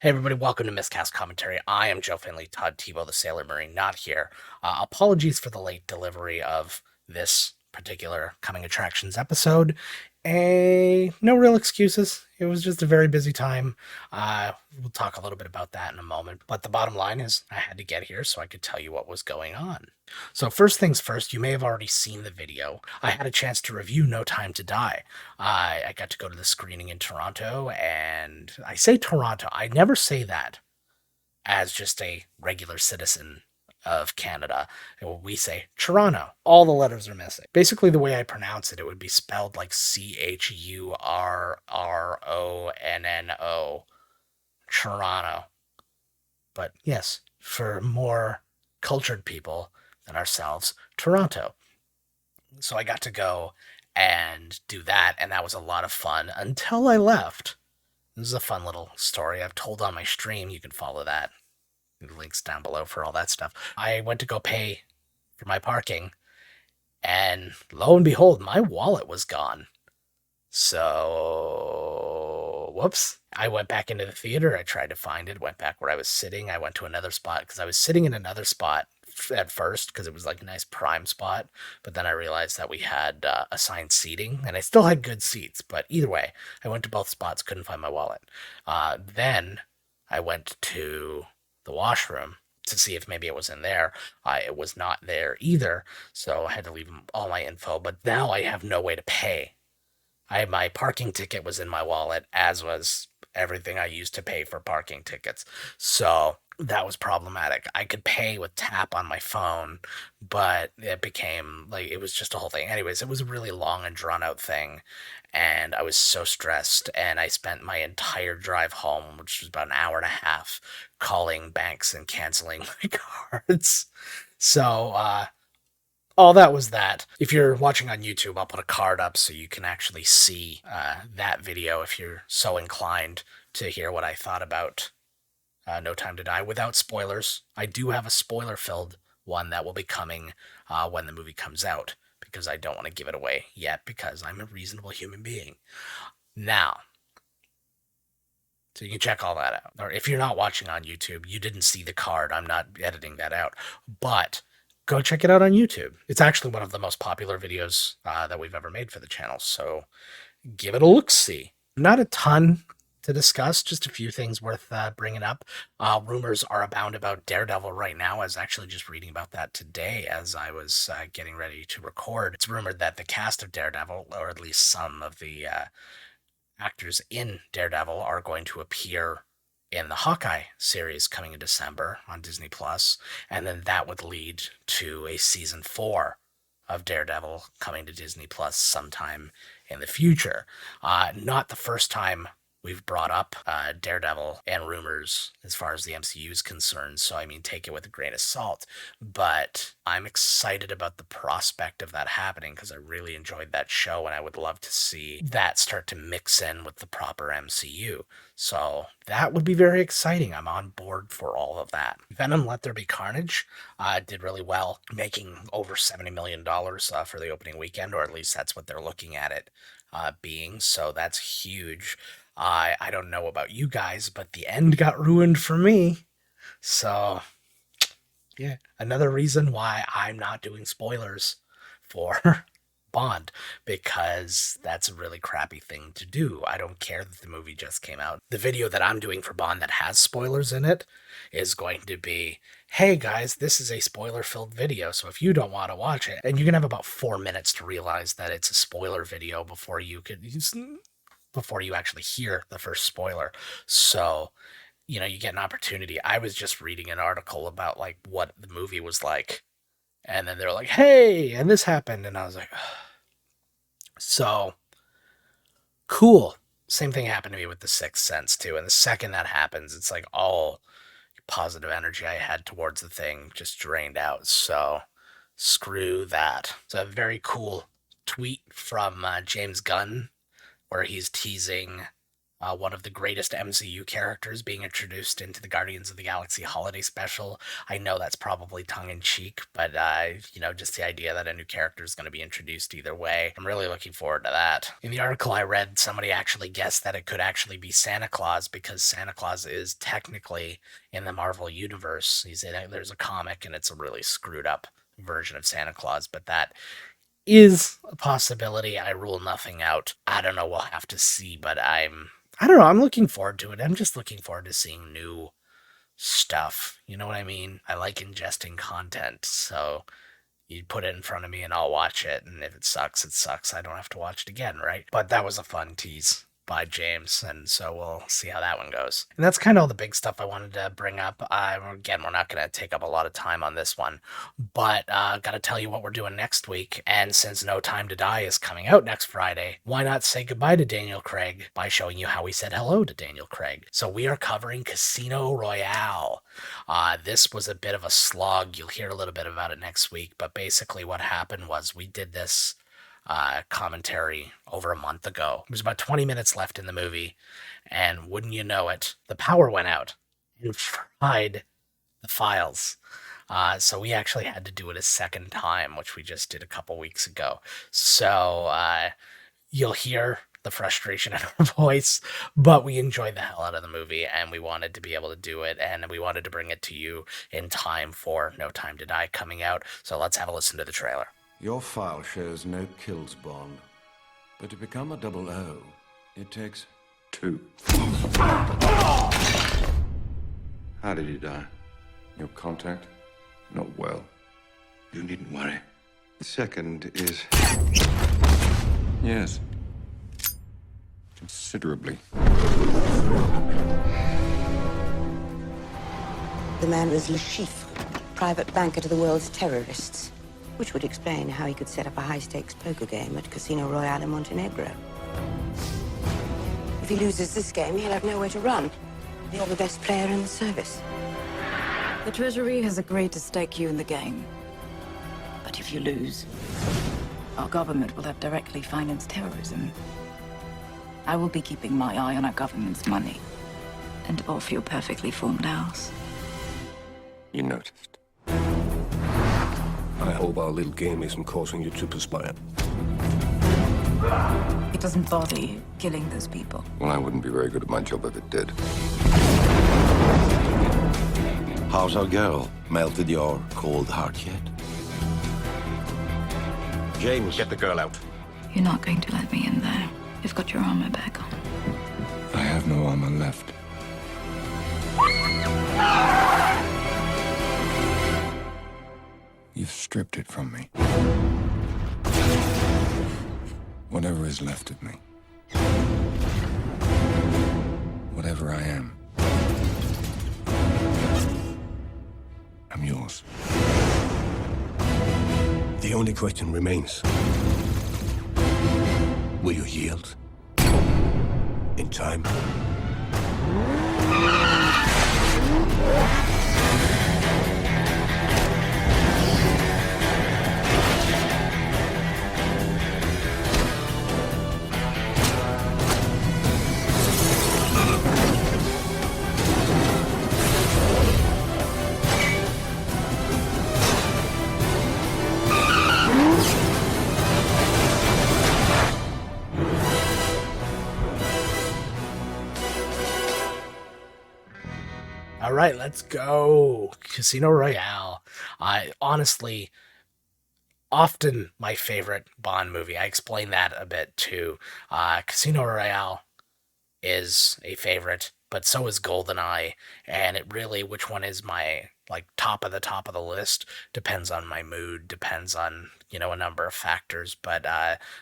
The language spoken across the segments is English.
Hey everybody, welcome to Miscast Commentary. I am Joe Finley, Todd Tebow, the Sailor Marine, not here. Apologies for the late delivery of this particular Coming Attractions episode. No real excuses. It was just a very busy time. We'll talk a little bit about that in a moment. But the bottom line is I had to get here so I could tell you what was going on. So first things first, you may have already seen the video. I had a chance to review No Time to Die. I got to go to the screening in Toronto, and I say Toronto. I never say that as just a regular citizen of Canada. We say Toronto. All the letters are missing. Basically, the way I pronounce it, it would be spelled like Churronno. Toronto. But yes, for more cultured people than ourselves, Toronto. So I got to go and do that, and that was a lot of fun until I left. This is a fun little story I've told on my stream. You can follow that. Links down below for all that stuff. I went to go pay for my parking, and lo and behold, my wallet was gone. So, whoops. I went back into the theater. I tried to find it, went back where I was sitting. I went to another spot because I was sitting in another spot at first because it was like a nice prime spot. But then I realized that we had assigned seating and I still had good seats. But either way, I went to both spots, couldn't find my wallet. Then I went to the washroom to see if maybe it was in there. It was not there either. So I had to leave all my info. But now I have no way to pay. My parking ticket was in my wallet, as was everything I used to pay for parking tickets. So that was problematic. I could pay with tap on my phone, but it became like it was just a whole thing. Anyways, it was a really long and drawn out thing, and I was so stressed. And I spent my entire drive home, which was about an hour and a half, calling banks and canceling my cards. So all that was that. If you're watching on YouTube, I'll put a card up so you can actually see that video if you're so inclined to hear what I thought about No Time to Die without spoilers. I do have a spoiler-filled one that will be coming when the movie comes out because I don't want to give it away yet because I'm a reasonable human being. Now, so you can check all that out. Or if you're not watching on YouTube, you didn't see the card. I'm not editing that out. But go check it out on YouTube. It's actually one of the most popular videos that we've ever made for the channel, so give it a look-see. Not a ton to discuss, just a few things worth bringing up. Rumors are abound about Daredevil right now. I was actually just reading about that today as I was getting ready to record. It's rumored that the cast of Daredevil, or at least some of the actors in Daredevil, are going to appear in the Hawkeye series coming in December on Disney Plus, and then that would lead to a season 4 of Daredevil coming to Disney Plus sometime in the future. Not the first time we've brought up Daredevil and rumors as far as the MCU is concerned, so I mean, take it with a grain of salt. But I'm excited about the prospect of that happening because I really enjoyed that show and I would love to see that start to mix in with the proper MCU. So that would be very exciting. I'm on board for all of that. Venom Let There Be Carnage did really well, making over $70 million for the opening weekend, or at least that's what they're looking at it being. So that's huge. I don't know about you guys, but the end got ruined for me. So, yeah, another reason why I'm not doing spoilers for Bond, because that's a really crappy thing to do. I don't care that the movie just came out. The video that I'm doing for Bond that has spoilers in it is going to be, hey guys, this is a spoiler-filled video, so if you don't want to watch it, and you're gonna have about 4 minutes to realize that it's a spoiler video before you actually hear the first spoiler. So, you know, you get an opportunity. I was just reading an article about like what the movie was like, and then they're like, hey, and this happened, and I was like, ugh. So cool. Same thing happened to me with The Sixth Sense too, and the second that happens, it's like all positive energy I had towards the thing just drained out. So screw that. It's a very cool tweet from James Gunn where he's teasing one of the greatest MCU characters being introduced into the Guardians of the Galaxy holiday special. I know that's probably tongue in cheek, but just the idea that a new character is going to be introduced either way, I'm really looking forward to that. In the article I read, somebody actually guessed that it could actually be Santa Claus because Santa Claus is technically in the Marvel universe. There's a comic and it's a really screwed up version of Santa Claus, but that is a possibility. I rule nothing out. I don't know. We'll have to see, but I don't know. I'm looking forward to it. I'm just looking forward to seeing new stuff. You know what I mean? I like ingesting content. So you put it in front of me and I'll watch it. And if it sucks, it sucks. I don't have to watch it again, right? But that was a fun tease by James. And so we'll see how that one goes. And that's kind of all the big stuff I wanted to bring up. Again, we're not going to take up a lot of time on this one, but got to tell you what we're doing next week. And since No Time to Die is coming out next Friday, why not say goodbye to Daniel Craig by showing you how we said hello to Daniel Craig? So we are covering Casino Royale. This was a bit of a slog. You'll hear a little bit about it next week, but basically what happened was we did this commentary over a month ago. There's about 20 minutes left in the movie, and wouldn't you know it, the power went out and fried the files. So we actually had to do it a second time, which we just did a couple weeks ago. So you'll hear the frustration in our voice, but we enjoyed the hell out of the movie and we wanted to be able to do it, and we wanted to bring it to you in time for No Time to Die coming out. So let's have a listen to the trailer. Your file shows no kills, Bond. But to become a 00, it takes 2. How did he die? Your contact? Not well. You needn't worry. The second is... Yes. Considerably. The man was Le Chiffre, private banker to the world's terrorists. Which would explain how he could set up a high-stakes poker game at Casino Royale in Montenegro. If he loses this game, he'll have nowhere to run. You're the best player in the service. The Treasury has agreed to stake you in the game. But if you lose, our government will have directly financed terrorism. I will be keeping my eye on our government's money and off your perfectly formed house. You noticed. I hope our little game isn't causing you to perspire. It doesn't bother you killing those people. Well, I wouldn't be very good at my job if it did. How's our girl? Melted your cold heart yet? James, get the girl out. You're not going to let me in there. You've got your armor back on. I have no armor left. You've stripped it from me. Whatever is left of me. Whatever I am. I'm yours. The only question remains. Will you yield? In time? All right, let's go. Casino Royale. Honestly, often my favorite Bond movie. I explained that a bit too. Casino Royale is a favorite, but so is GoldenEye. And it really, which one is my top of the list depends on my mood, depends on, a number of factors. But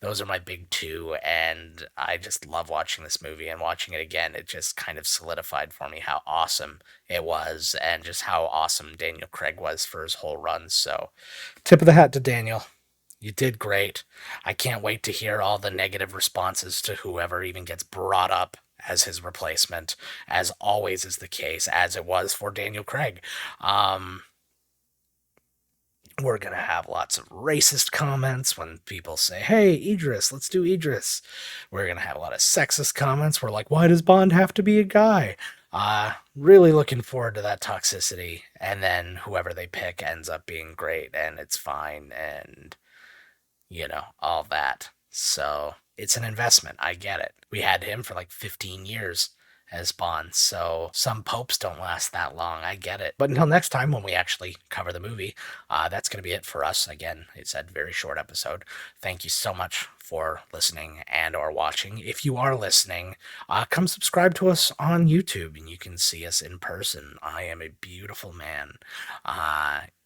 those are my big two. And I just love watching this movie, and watching it again, it just kind of solidified for me how awesome it was and just how awesome Daniel Craig was for his whole run. So tip of the hat to Daniel. You did great. I can't wait to hear all the negative responses to whoever even gets brought up as his replacement, as always is the case, as it was for Daniel Craig. We're going to have lots of racist comments when people say, hey, Idris, let's do Idris. We're going to have a lot of sexist comments. We're like, why does Bond have to be a guy? Really looking forward to that toxicity. And then whoever they pick ends up being great and it's fine and, all that. So it's an investment. I get it. We had him for like 15 years as Bond, so some popes don't last that long. I get it. But until next time, when we actually cover the movie, that's going to be it for us. Again, it's a very short episode. Thank you so much for listening and or watching. If you are listening, come subscribe to us on YouTube and you can see us in person. I am a beautiful man.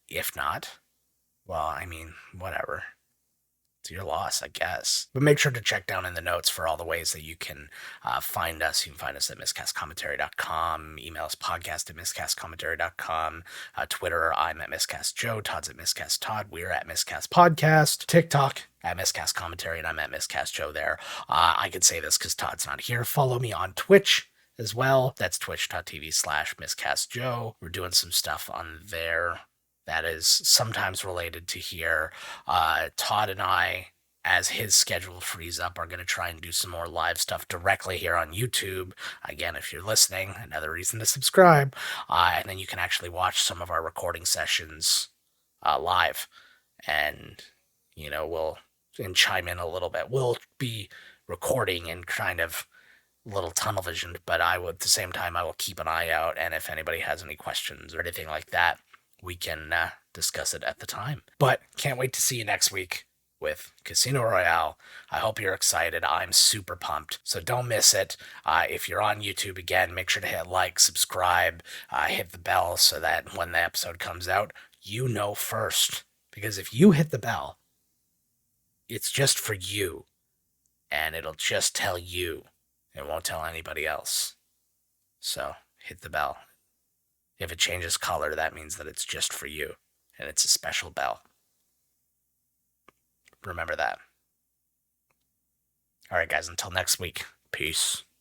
If not, well, I mean, whatever. It's your loss, I guess. But make sure to check down in the notes for all the ways that you can find us. You can find us at miscastcommentary.com, email us podcast@miscastcommentary.com, Twitter, I'm at miscastjoe, Todd's at miscasttodd, we're at miscastpodcast, TikTok at miscastcommentary, and I'm at miscastjoe there. I can say this because Todd's not here. Follow me on Twitch as well. That's twitch.tv/miscastjoe. We're doing some stuff on there that is sometimes related to here. Todd and I, as his schedule frees up, are going to try and do some more live stuff directly here on YouTube. Again, if you're listening, another reason to subscribe. And then you can actually watch some of our recording sessions live. And, we'll chime in a little bit. We'll be recording and kind of little tunnel visioned, but at the same time, I will keep an eye out. And if anybody has any questions or anything like that, we can discuss it at the time. But can't wait to see you next week with Casino Royale. I hope you're excited. I'm super pumped. So don't miss it. If you're on YouTube, again, make sure to hit like, subscribe, hit the bell so that when the episode comes out, you know first. Because if you hit the bell, it's just for you. And it'll just tell you. It won't tell anybody else. So hit the bell. If it changes color, that means that it's just for you, and it's a special bell. Remember that. All right, guys, until next week, peace.